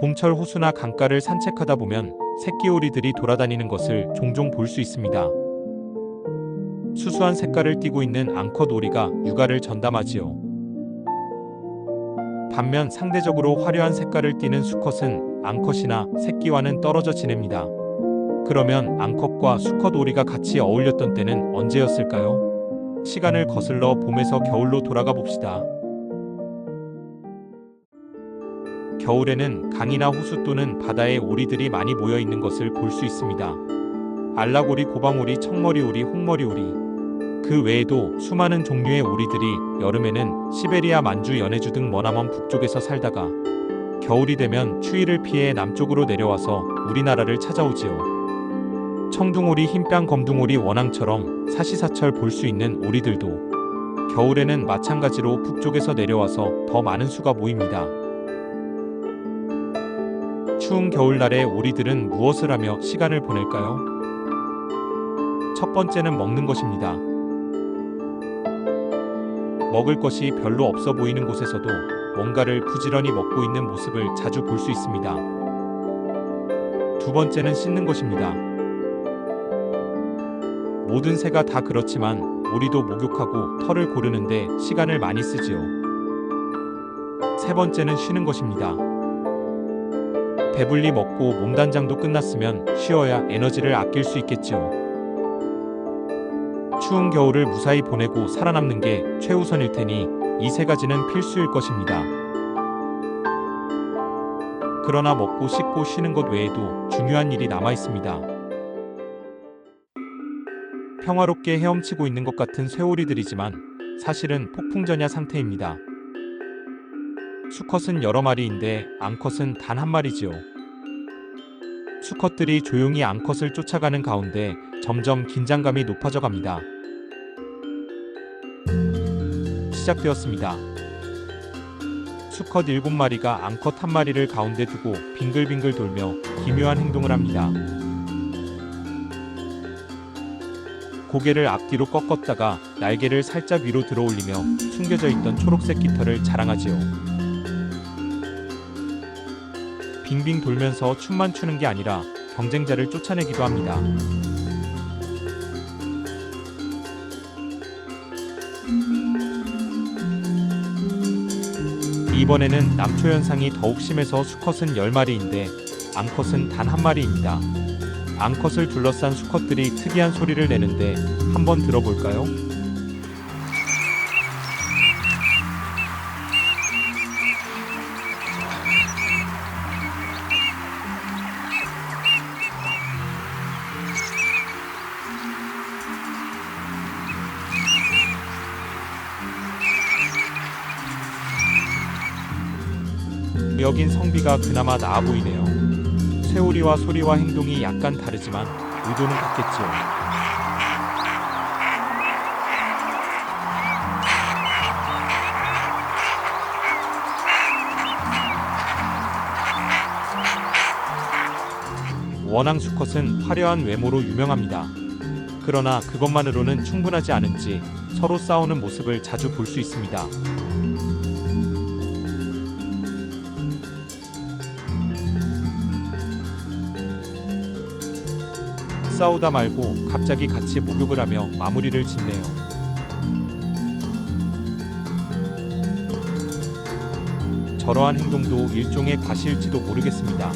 봄철 호수나 강가를 산책하다 보면 새끼 오리들이 돌아다니는 것을 종종 볼 수 있습니다. 수수한 색깔을 띠고 있는 앙컷 오리가 육아를 전담하지요. 반면 상대적으로 화려한 색깔을 띠는 수컷은 앙컷이나 새끼와는 떨어져 지냅니다. 그러면 앙컷과 수컷 오리가 같이 어울렸던 때는 언제였을까요? 시간을 거슬러 봄에서 겨울로 돌아가 봅시다. 겨울에는 강이나 호수 또는 바다에 오리들이 많이 모여 있는 것을 볼 수 있습니다. 알락오리, 고방오리, 청머리오리, 홍머리오리. 그 외에도 수많은 종류의 오리들이 여름에는 시베리아, 만주, 연해주 등 머나먼 북쪽에서 살다가 겨울이 되면 추위를 피해 남쪽으로 내려와서 우리나라를 찾아오지요. 청둥오리, 흰뺨 검둥오리, 원앙처럼 사시사철 볼 수 있는 오리들도 겨울에는 마찬가지로 북쪽에서 내려와서 더 많은 수가 모입니다. 추운 겨울날에 오리들은 무엇을 하며 시간을 보낼까요? 첫 번째는 먹는 것입니다. 먹을 것이 별로 없어 보이는 곳에서도 뭔가를 부지런히 먹고 있는 모습을 자주 볼 수 있습니다. 두 번째는 씻는 것입니다. 모든 새가 다 그렇지만 오리도 목욕하고 털을 고르는데 시간을 많이 쓰지요. 세 번째는 쉬는 것입니다. 배불리 먹고 몸단장도 끝났으면 쉬어야 에너지를 아낄 수 있겠지요. 추운 겨울을 무사히 보내고 살아남는 게 최우선일 테니 이 세 가지는 필수일 것입니다. 그러나 먹고 씻고 쉬는 것 외에도 중요한 일이 남아 있습니다. 평화롭게 헤엄치고 있는 것 같은 쇠오리들이지만 사실은 폭풍전야 상태입니다. 수컷은 여러 마리인데 앙컷은 단 한 마리지요. 수컷들이 조용히 앙컷을 쫓아가는 가운데 점점 긴장감이 높아져 갑니다. 시작되었습니다. 수컷 7마리가 앙컷 1마리를 가운데 두고 빙글빙글 돌며 기묘한 행동을 합니다. 고개를 앞뒤로 꺾었다가 날개를 살짝 위로 들어올리며 숨겨져 있던 초록색 깃털을 자랑하지요. 빙빙 돌면서 춤만 추는 게 아니라 경쟁자를 쫓아내기도 합니다. 이번에는 남초 현상이 더욱 심해서 수컷은 10마리인데 앙컷은 단 1마리입니다. 앙컷을 둘러싼 수컷들이 특이한 소리를 내는데 한번 들어볼까요? 여긴 성비가 그나마 나아 보이네요. 새오리와 소리와 행동이 약간 다르지만 의도는 같겠지요. 원앙 수컷은 화려한 외모로 유명합니다. 그러나 그것만으로는 충분하지 않은지 서로 싸우는 모습을 자주 볼 수 있습니다. 싸우다 말고 갑자기 같이 목욕을 하며 마무리를 짓네요. 저러한 행동도 일종의 과시일지도 모르겠습니다.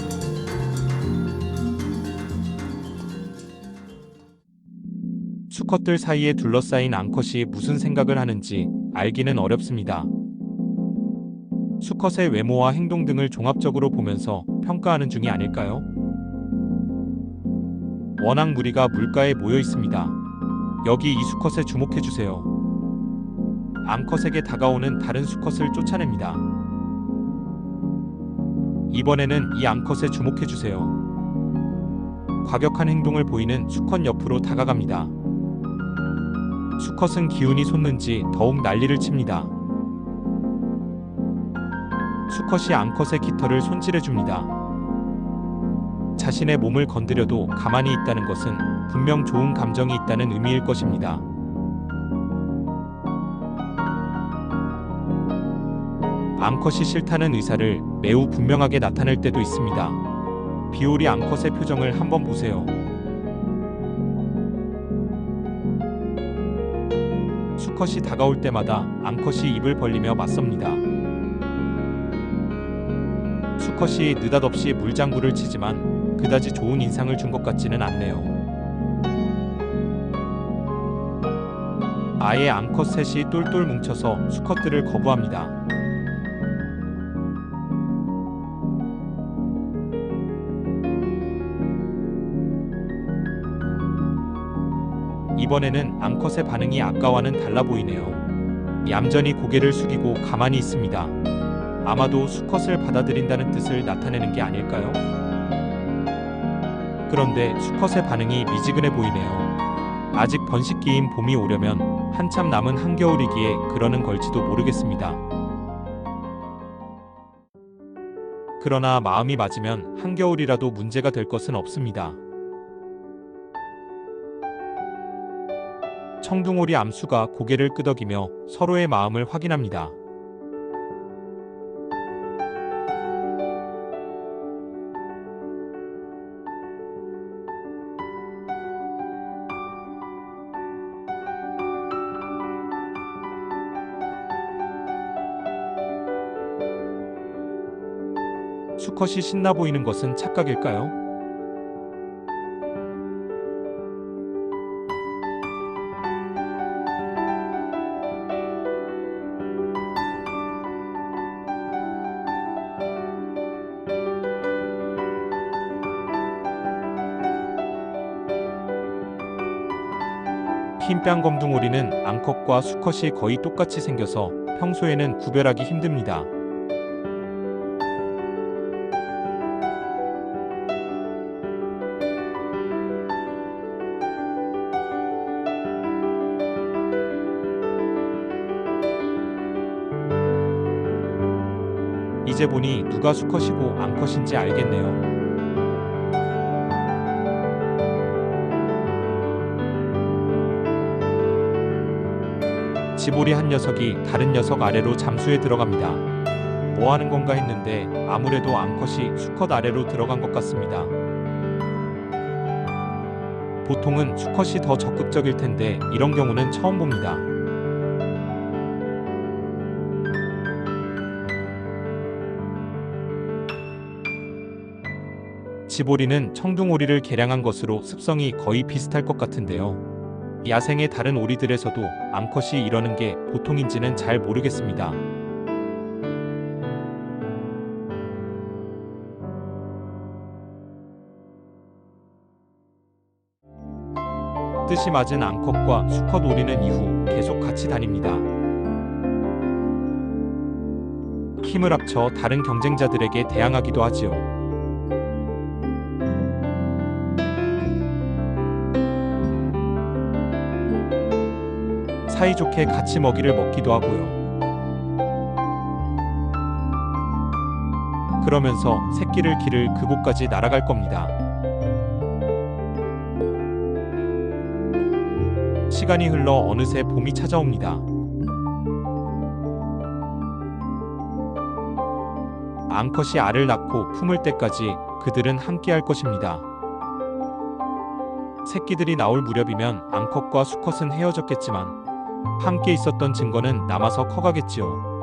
수컷들 사이에 둘러싸인 앙컷이 무슨 생각을 하는지 알기는 어렵습니다. 수컷의 외모와 행동 등을 종합적으로 보면서 평가하는 중이 아닐까요? 원앙 무리가 물가에 모여 있습니다. 여기 이 수컷에 주목해주세요. 앙컷에게 다가오는 다른 수컷을 쫓아냅니다. 이번에는 이 앙컷에 주목해주세요. 과격한 행동을 보이는 수컷 옆으로 다가갑니다. 수컷은 기운이 솟는지 더욱 난리를 칩니다. 수컷이 앙컷의 깃털을 손질해줍니다. 자신의 몸을 건드려도 가만히 있다는 것은 분명 좋은 감정이 있다는 의미일 것입니다. 암컷이 싫다는 의사를 매우 분명하게 나타낼 때도 있습니다. 비오리 암컷의 표정을 한번 보세요. 수컷이 다가올 때마다 암컷이 입을 벌리며 맞섭니다. 수컷이 느닷없이 물장구를 치지만 그다지 좋은 인상을 준 것 같지는 않네요. 아예 암컷 셋이 똘똘 뭉쳐서 수컷들을 거부합니다. 이번에는 암컷의 반응이 아까와는 달라 보이네요. 얌전히 고개를 숙이고 가만히 있습니다. 아마도 수컷을 받아들인다는 뜻을 나타내는 게 아닐까요? 그런데 수컷의 반응이 미지근해 보이네요. 아직 번식기인 봄이 오려면 한참 남은 한겨울이기에 그러는 걸지도 모르겠습니다. 그러나 마음이 맞으면 한겨울이라도 문제가 될 것은 없습니다. 청둥오리 암수가 고개를 끄덕이며 서로의 마음을 확인합니다. 수컷이 신나 보이는 것은 착각일까요? 흰뺨 검둥오리는 암컷과 수컷이 거의 똑같이 생겨서 평소에는 구별하기 힘듭니다. 이제 보니 누가 수컷이고 암컷인지 알겠네요. 지보리 한 녀석이 다른 녀석 아래로 잠수해 들어갑니다. 뭐 하는 건가 했는데 아무래도 암컷이 수컷 아래로 들어간 것 같습니다. 보통은 수컷이 더 적극적일 텐데 이런 경우는 처음 봅니다. 지보리는 청둥오리를 개량한 것으로 습성이 거의 비슷할 것 같은데요. 야생의 다른 오리들에서도 암컷이 이러는 게 보통인지는 잘 모르겠습니다. 뜻이 맞은 암컷과 수컷 오리는 이후 계속 같이 다닙니다. 힘을 합쳐 다른 경쟁자들에게 대항하기도 하지요. 사이좋게 같이 먹이를 먹기도 하고요. 그러면서 새끼를 기를 그곳까지 날아갈 겁니다. 시간이 흘러 어느새 봄이 찾아옵니다. 암컷이 알을 낳고 품을 때까지 그들은 함께할 것입니다. 새끼들이 나올 무렵이면 암컷과 수컷은 헤어졌겠지만 함께 있었던 증거는 남아서 커가겠지요.